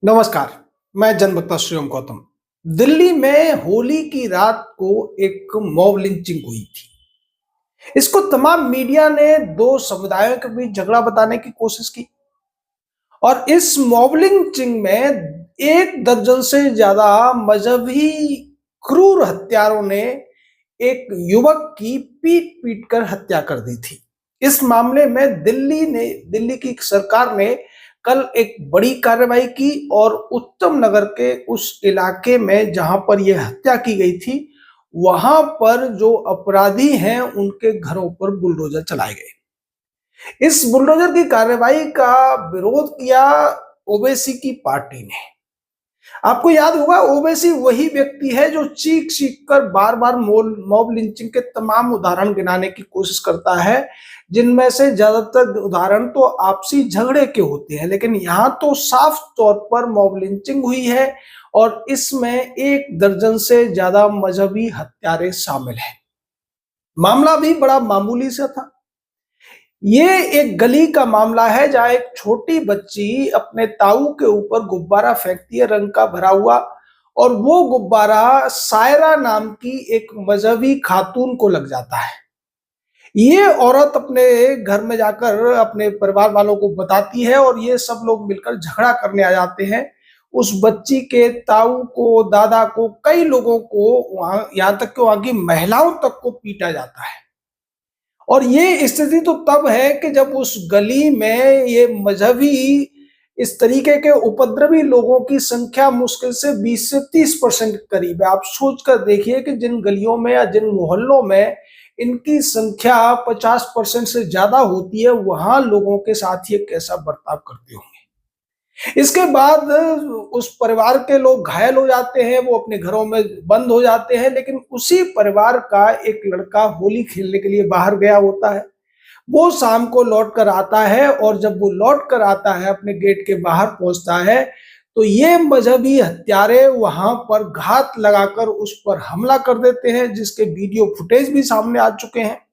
नमस्कार। मैं जनभक्ता श्रीराम गौतम। दिल्ली में होली की रात को एक मॉब लिंचिंग हुई थी। इसको तमाम मीडिया ने दो समुदायों के बीच झगड़ा बताने की कोशिश की और इस मॉब लिंचिंग में एक दर्जन से ज्यादा मजहबी क्रूर हत्यारों ने एक युवक की पीट पीट कर हत्या कर दी थी। इस मामले में दिल्ली की सरकार ने कल एक बड़ी कार्रवाई की और उत्तम नगर के उस इलाके में जहां पर यह हत्या की गई थी, वहां पर जो अपराधी हैं उनके घरों पर बुलडोजर चलाए गए। इस बुलडोजर की कार्रवाई का विरोध किया ओवैसी की पार्टी ने। आपको याद होगा, ओवैसी वही व्यक्ति है जो चीख चीख कर बार बार मॉब लिंचिंग के तमाम उदाहरण गिनाने की कोशिश करता है, जिनमें से ज्यादातर उदाहरण तो आपसी झगड़े के होते हैं, लेकिन यहाँ तो साफ तौर पर मॉब लिंचिंग हुई है और इसमें एक दर्जन से ज्यादा मजहबी हत्यारे शामिल हैं। मामला भी बड़ा मामूली सा था। ये एक गली का मामला है जहां एक छोटी बच्ची अपने ताऊ के ऊपर गुब्बारा फेंकती है, रंग का भरा हुआ, और वो गुब्बारा सायरा नाम की एक मजहबी खातून को लग जाता है। ये औरत अपने घर में जाकर अपने परिवार वालों को बताती है और ये सब लोग मिलकर झगड़ा करने आ जाते हैं। उस बच्ची के ताऊ को, दादा को, कई लोगों को, वहां यहाँ तक कि वहां की महिलाओं तक को पीटा जाता है। और ये स्थिति तो तब है कि जब उस गली में ये मजहबी इस तरीके के उपद्रवी लोगों की संख्या मुश्किल से 20 से 30% करीब है। आप सोच कर देखिए कि जिन गलियों में या जिन मोहल्लों में इनकी संख्या 50% से ज्यादा होती है, वहां लोगों के साथ ये कैसा बर्ताव करते होंगे। इसके बाद उस परिवार के लोग घायल हो जाते हैं, वो अपने घरों में बंद हो जाते हैं, लेकिन उसी परिवार का एक लड़का होली खेलने के लिए बाहर गया होता है। वो शाम को लौट कर आता है और जब वो लौट कर आता है, अपने गेट के बाहर पहुंचता है, तो ये मजहबी हत्यारे वहां पर घात लगाकर उस पर हमला कर देते हैं, जिसके वीडियो फुटेज भी सामने आ चुके हैं।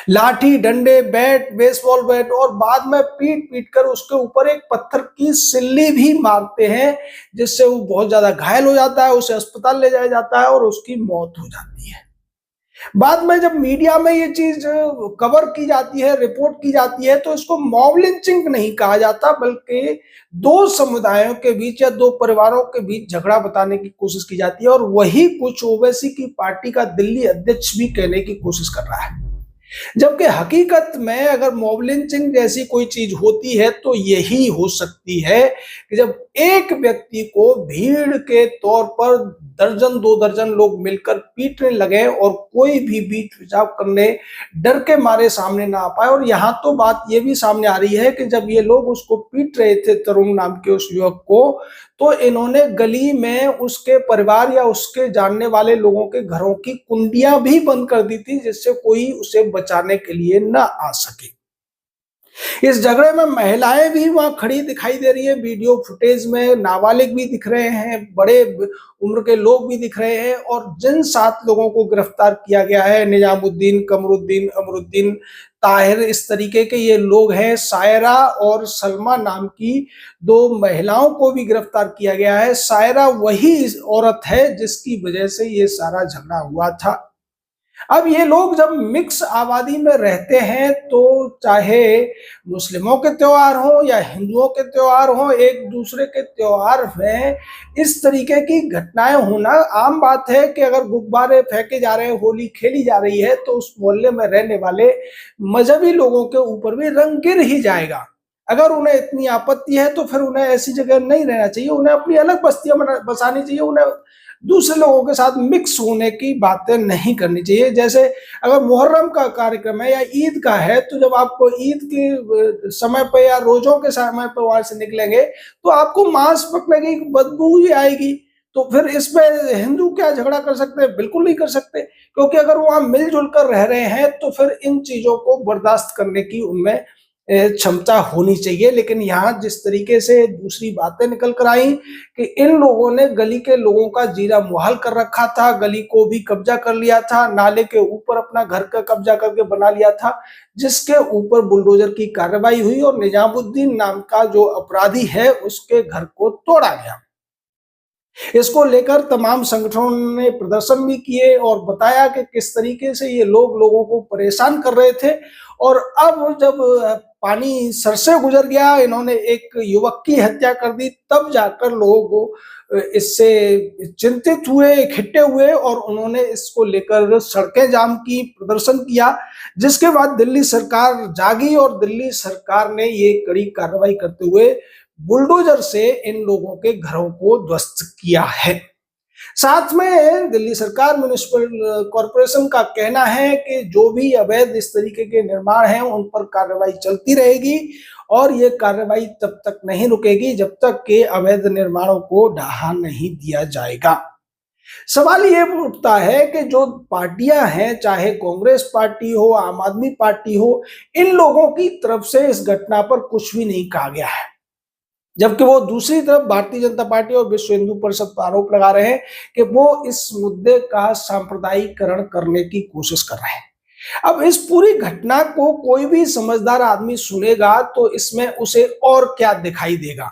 लाठी, डंडे, बैट, बेसबॉल बैट और बाद में पीट पीट कर उसके ऊपर एक पत्थर की सिल्ली भी मारते हैं, जिससे वो बहुत ज्यादा घायल हो जाता है, उसे अस्पताल ले जाया जाता है और उसकी मौत हो जाती है। बाद में जब मीडिया में ये चीज कवर की जाती है, रिपोर्ट की जाती है, तो इसको मॉब लिंचिंग नहीं कहा जाता, बल्कि दो समुदायों के बीच या दो परिवारों के बीच झगड़ा बताने की कोशिश की जाती है और वही कुछ ओवैसी की पार्टी का दिल्ली अध्यक्ष भी कहने की कोशिश कर रहा है। जबकि हकीकत में अगर मॉब लिंचिंग जैसी कोई चीज होती है तो यही हो सकती है कि जब एक व्यक्ति को भीड़ के तौर पर दर्जन दो दर्जन लोग मिलकर पीटने लगे और कोई भी बीच बचाव करने डर के मारे सामने ना आ पाए। और यहाँ तो बात ये भी सामने आ रही है कि जब ये लोग उसको पीट रहे थे, तरुण नाम के उस युवक को, तो इन्होंने गली में उसके परिवार या उसके जानने वाले लोगों के घरों की कुंडियां भी बंद कर दी थी, जिससे कोई उसे बचाने के लिए ना आ सके। इस झगड़े में महिलाएं भी वहां खड़ी दिखाई दे रही है, वीडियो फुटेज में नाबालिग भी दिख रहे हैं, बड़े उम्र के लोग भी दिख रहे हैं। और जिन 7 लोगों को गिरफ्तार किया गया है, निजामुद्दीन, कमरुद्दीन, अमरुद्दीन, ताहिर, इस तरीके के ये लोग हैं। सायरा और सलमा नाम की 2 महिलाओं को भी गिरफ्तार किया गया है। सायरा वही औरत है जिसकी वजह से ये सारा झगड़ा हुआ था। अब ये लोग जब मिक्स आबादी में रहते हैं, तो चाहे मुस्लिमों के त्योहार हो या हिंदुओं के त्योहार हो, एक दूसरे के त्योहार में इस तरीके की घटनाएं होना आम बात है कि अगर गुब्बारे फेंके जा रहे हैं, होली खेली जा रही है, तो उस मोहल्ले में रहने वाले मजहबी लोगों के ऊपर भी रंग गिर ही जाएगा। अगर उन्हें इतनी आपत्ति है तो फिर उन्हें ऐसी जगह नहीं रहना चाहिए, उन्हें अपनी अलग बस्तियां बसानी चाहिए, उन्हें दूसरे लोगों के साथ मिक्स होने की बातें नहीं करनी चाहिए। जैसे अगर मुहर्रम का कार्यक्रम है या ईद का है, तो जब आप ईद के समय पे या रोजों के समय पे वहां से निकलेंगे, तो आपको मांस पकने की बदबू ही आएगी। तो फिर इसमें हिंदू क्या झगड़ा कर सकते हैं? बिल्कुल नहीं कर सकते, क्योंकि अगर वहां मिलजुल कर रह रहे हैं तो फिर इन चीजों को बर्दाश्त करने की उनमें क्षमता होनी चाहिए। लेकिन यहाँ जिस तरीके से दूसरी बातें निकल कर आई कि इन लोगों ने गली के लोगों का जीना मुहाल कर रखा था, गली को भी कब्जा कर लिया था, नाले के ऊपर अपना घर का कब्जा करके बना लिया था, जिसके ऊपर बुलडोजर की कार्रवाई हुई और निजामुद्दीन नाम का जो अपराधी है उसके घर को तोड़ा गया। इसको लेकर तमाम संगठनों ने प्रदर्शन भी किए और बताया कि किस तरीके से ये लोग लोगों को परेशान कर रहे थे। और अब जब पानी सर से गुजर गया, इन्होंने एक युवक की हत्या कर दी, तब जाकर लोग इससे चिंतित हुए, इकट्ठे हुए और उन्होंने इसको लेकर सड़कें जाम की, प्रदर्शन किया। जिसके बाद दिल्ली सरकार जागी और दिल्ली सरकार ने ये कड़ी कार्रवाई करते हुए बुलडोजर से इन लोगों के घरों को ध्वस्त किया है। साथ में दिल्ली सरकार म्युनिसिपल कॉरपोरेशन का कहना है कि जो भी अवैध इस तरीके के निर्माण हैं उन पर कार्रवाई चलती रहेगी और ये कार्रवाई तब तक नहीं रुकेगी जब तक कि अवैध निर्माणों को ढहा नहीं दिया जाएगा। सवाल ये उठता है कि जो पार्टियां हैं, चाहे कांग्रेस पार्टी हो, आम आदमी पार्टी हो, इन लोगों की तरफ से इस घटना पर कुछ भी नहीं कहा गया है, जबकि वो दूसरी तरफ भारतीय जनता पार्टी और विश्व हिंदू परिषद पर आरोप लगा रहे हैं कि वो इस मुद्दे का सांप्रदायिकरण करने की कोशिश कर रहे हैं। अब इस पूरी घटना को कोई भी समझदार आदमी सुनेगा तो इसमें उसे और क्या दिखाई देगा।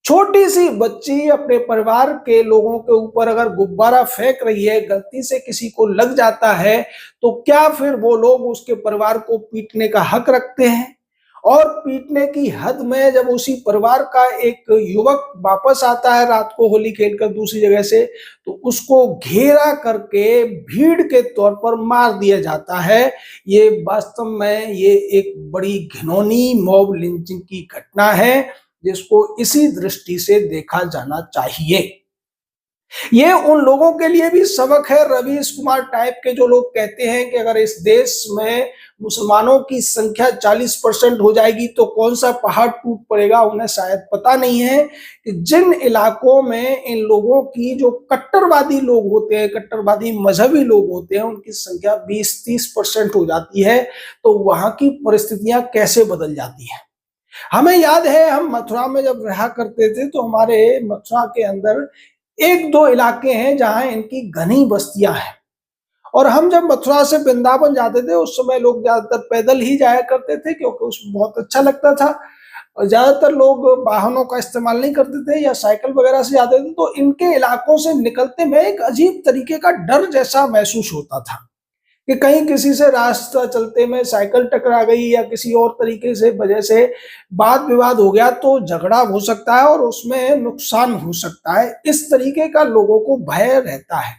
छोटी सी बच्ची अपने परिवार के लोगों के ऊपर अगर गुब्बारा फेंक रही है, गलती से किसी को लग जाता है, तो क्या फिर वो लोग उसके परिवार को पीटने का हक रखते हैं? और पीटने की हद में जब उसी परिवार का एक युवक वापस आता है रात को होली खेलकर दूसरी जगह से, तो उसको घेरा करके भीड़ के तौर पर मार दिया जाता है। ये वास्तव में ये एक बड़ी घिनौनी मॉब लिंचिंग की घटना है, जिसको इसी दृष्टि से देखा जाना चाहिए। ये उन लोगों के लिए भी सबक है, रवीश कुमार टाइप के, जो लोग कहते हैं कि अगर इस देश में मुसलमानों की संख्या 40% हो जाएगी तो कौन सा पहाड़ टूट पड़ेगा। उन्हें शायद पता नहीं है कि जिन इलाकों में इन लोगों की जो कट्टरवादी लोग होते हैं, कट्टरवादी मजहबी लोग होते हैं, उनकी संख्या 20-30% हो जाती है, तो वहां की परिस्थितियां कैसे बदल जाती हैं। हमें याद है, हम मथुरा में जब रहा करते थे तो हमारे मथुरा के अंदर एक दो इलाके हैं जहां इनकी घनी बस्तियां हैं, और हम जब मथुरा से वृंदावन जाते थे उस समय लोग ज्यादातर पैदल ही जाया करते थे, क्योंकि उसमें बहुत अच्छा लगता था। और ज्यादातर लोग वाहनों का इस्तेमाल नहीं करते थे या साइकिल वगैरह से जाते थे, तो इनके इलाकों से निकलते में एक अजीब तरीके का डर जैसा महसूस होता था कि कहीं किसी से रास्ता चलते में साइकिल टकरा गई या किसी और तरीके से वजह से वाद विवाद हो गया तो झगड़ा हो सकता है और उसमें नुकसान हो सकता है। इस तरीके का लोगों को भय रहता है।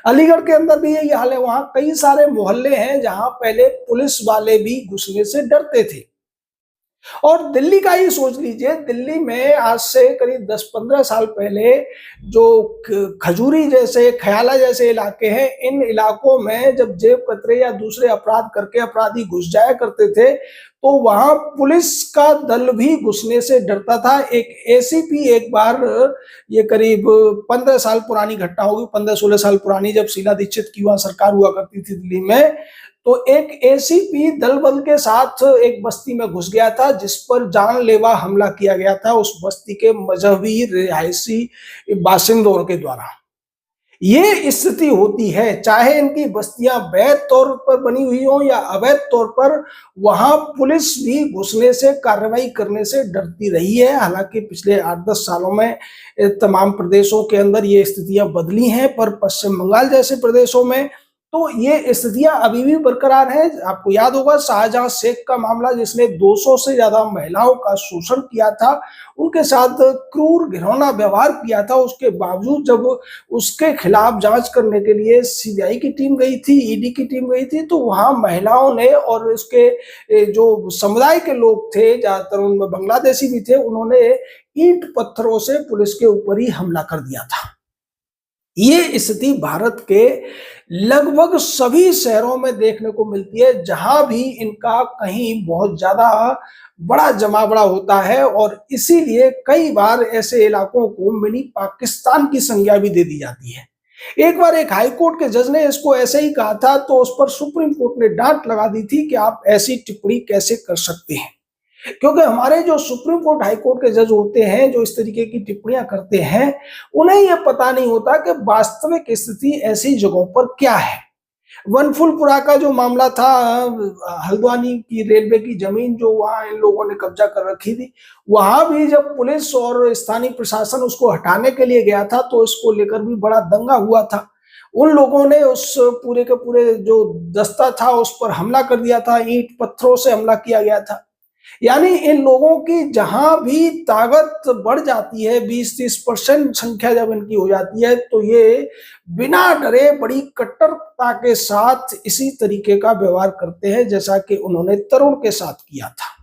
अलीगढ़ के अंदर भी यही हाल है। वहां कई सारे मोहल्ले हैं जहां पहले पुलिस वाले भी घुसने से डरते थे। और दिल्ली का ही सोच लीजिए, दिल्ली में आज से करीब 10-15 साल पहले जो खजूरी जैसे, ख्याला जैसे इलाके हैं, इन इलाकों में जब जेब कतरे या दूसरे अपराध करके अपराधी घुस जाया करते थे तो वहां पुलिस का दल भी घुसने से डरता था। एक एसीपी एक बार, ये करीब 15 साल पुरानी घटना होगी, 15-16 साल पुरानी, जब शीला दीक्षित की वहां सरकार हुआ करती थी दिल्ली में, तो एक एसीपी दल बल के साथ एक बस्ती में घुस गया था जिस पर जानलेवा हमला किया गया था उस बस्ती के मजहबी रिहायशी बासिंदों के द्वारा। ये स्थिति होती है, चाहे इनकी बस्तियां वैध तौर पर बनी हुई हो या अवैध तौर पर, वहां पुलिस भी घुसने से, कार्रवाई करने से डरती रही है। हालांकि पिछले 8-10 सालों में तमाम प्रदेशों के अंदर ये स्थितियां बदली हैं, पर पश्चिम बंगाल जैसे प्रदेशों में तो ये स्थितियां अभी भी बरकरार हैं। आपको याद होगा शाहजहां शेख का मामला, जिसने 200 से ज्यादा महिलाओं का शोषण किया था, उनके साथ क्रूर घिनौना व्यवहार किया था, उसके बावजूद जब उसके खिलाफ जांच करने के लिए सीबीआई की टीम गई थी, ईडी की टीम गई थी, तो वहां महिलाओं ने और उसके जो समुदाय के लोग थे, ज्यादातर उनमें बांग्लादेशी भी थे, उन्होंने ईंट पत्थरों से पुलिस के ऊपर ही हमला कर दिया था। ये स्थिति भारत के लगभग सभी शहरों में देखने को मिलती है, जहां भी इनका कहीं बहुत ज्यादा बड़ा जमावड़ा होता है, और इसीलिए कई बार ऐसे इलाकों को मिनी पाकिस्तान की संज्ञा भी दे दी जाती है। एक बार एक हाई कोर्ट के जज ने इसको ऐसे ही कहा था, तो उस पर सुप्रीम कोर्ट ने डांट लगा दी थी कि आप ऐसी टिप्पणी कैसे कर सकते हैं। क्योंकि हमारे जो सुप्रीम कोर्ट, हाई कोर्ट के जज होते हैं, जो इस तरीके की टिप्पणियां करते हैं, उन्हें यह पता नहीं होता कि वास्तविक स्थिति ऐसी जगहों पर क्या है। वनफुलपुरा का जो मामला था, हल्द्वानी की रेलवे की जमीन जो वहां इन लोगों ने कब्जा कर रखी थी, वहां भी जब पुलिस और स्थानीय प्रशासन उसको हटाने के लिए गया था तो इसको लेकर भी बड़ा दंगा हुआ था। उन लोगों ने उस पूरे के पूरे जो दस्ता था उस पर हमला कर दिया था, ईंट पत्थरों से हमला किया गया था। यानी इन लोगों की जहां भी ताकत बढ़ जाती है, 20-30% संख्या जब इनकी हो जाती है, तो ये बिना डरे बड़ी कट्टरता के साथ इसी तरीके का व्यवहार करते हैं जैसा कि उन्होंने तरुण के साथ किया था।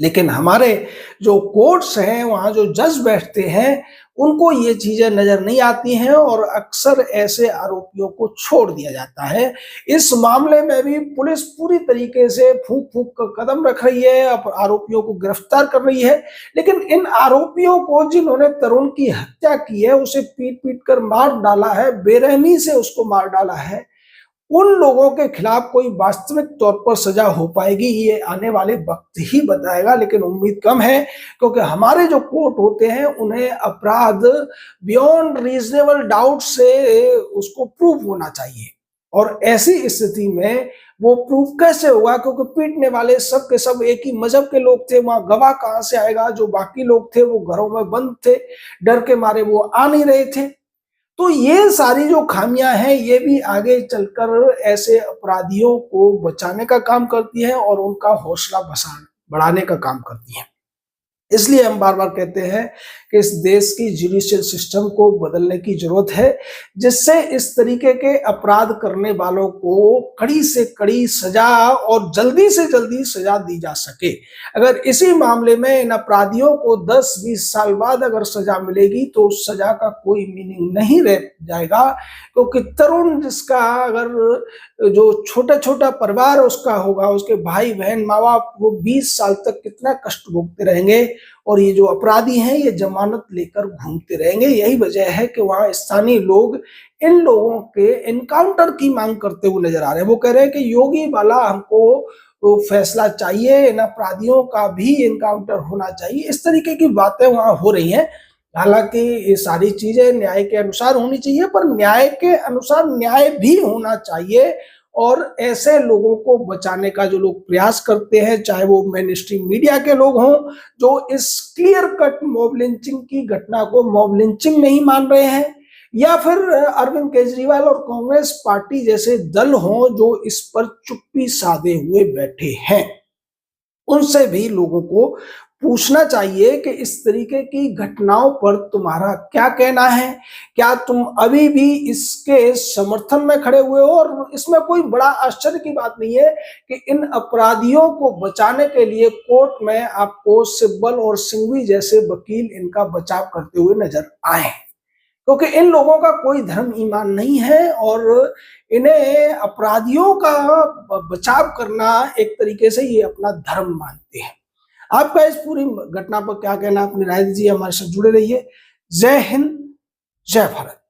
लेकिन हमारे जो कोर्ट्स हैं, वहां जो जज बैठते हैं, उनको ये चीजें नजर नहीं आती हैं और अक्सर ऐसे आरोपियों को छोड़ दिया जाता है। इस मामले में भी पुलिस पूरी तरीके से फूंक फूंक कर कदम रख रही है, आरोपियों को गिरफ्तार कर रही है। लेकिन इन आरोपियों को, जिन्होंने तरुण की हत्या की है, उसे पीट पीट कर मार डाला है, बेरहमी से उसको मार डाला है, उन लोगों के खिलाफ कोई वास्तविक तौर पर सजा हो पाएगी, ये आने वाले वक्त ही बताएगा। लेकिन उम्मीद कम है, क्योंकि हमारे जो कोर्ट होते हैं उन्हें अपराध बियॉन्ड रीजनेबल डाउट से उसको प्रूव होना चाहिए। और ऐसी स्थिति में वो प्रूफ कैसे होगा, क्योंकि पीटने वाले सब के सब एक ही मजहब के लोग थे। वहां गवाह कहां से आएगा? जो बाकी लोग थे वो घरों में बंद थे, डर के मारे वो आ नहीं रहे थे। तो ये सारी जो खामियां हैं, ये भी आगे चलकर ऐसे अपराधियों को बचाने का काम करती है और उनका हौसला बढ़ाने का काम करती है। इसलिए हम बार बार कहते हैं कि इस देश की जुडिशियल सिस्टम को बदलने की जरूरत है, जिससे इस तरीके के अपराध करने वालों को कड़ी से कड़ी सजा और जल्दी से जल्दी सजा दी जा सके। अगर इसी मामले में इन अपराधियों को 10-20 साल बाद अगर सजा मिलेगी तो उस सजा का कोई मीनिंग नहीं रह जाएगा, क्योंकि तरुण जिसका अगर जो छोटा छोटा परिवार उसका होगा, उसके भाई बहन माँ बाप, वो 20 साल तक कितना कष्ट भोगते रहेंगे। और ये जो अपराधी हैं ये जमानत लेकर घूमते रहेंगे। यही वजह है कि वहां स्थानीय लोग इन लोगों के एनकाउंटर की मांग करते हुए नजर आ रहे हैं। वो कह रहे हैं कि योगी वाला हमको तो फैसला चाहिए, इन अपराधियों का भी एनकाउंटर होना चाहिए। इस तरीके की बातें वहां हो रही हैं। हालांकि ये सारी चीजें न्याय के अनुसार होनी चाहिए, पर न्याय के अनुसार न्याय भी होना चाहिए। और ऐसे लोगों को बचाने का जो लोग प्रयास करते हैं, चाहे वो मेन स्ट्रीम मीडिया के लोग हों, जो इस क्लियर कट मॉब लिंचिंग की घटना को मॉब लिंचिंग नहीं मान रहे हैं, या फिर अरविंद केजरीवाल और कांग्रेस पार्टी जैसे दल हों जो इस पर चुप्पी साधे हुए बैठे हैं, उनसे भी लोगों को पूछना चाहिए कि इस तरीके की घटनाओं पर तुम्हारा क्या कहना है। क्या तुम अभी भी इसके समर्थन में खड़े हुए हो? और इसमें कोई बड़ा आश्चर्य की बात नहीं है कि इन अपराधियों को बचाने के लिए कोर्ट में आपको सिब्बल और सिंघवी जैसे वकील इनका बचाव करते हुए नजर आए, क्योंकि इन लोगों का कोई धर्म ईमान नहीं है और इन्हें अपराधियों का बचाव करना एक तरीके से ये अपना धर्म मानते हैं। आपका इस पूरी घटना पर क्या कहना, अपनी राय दीजिए, हमारे साथ जुड़े रहिए। जय हिंद, जय भारत।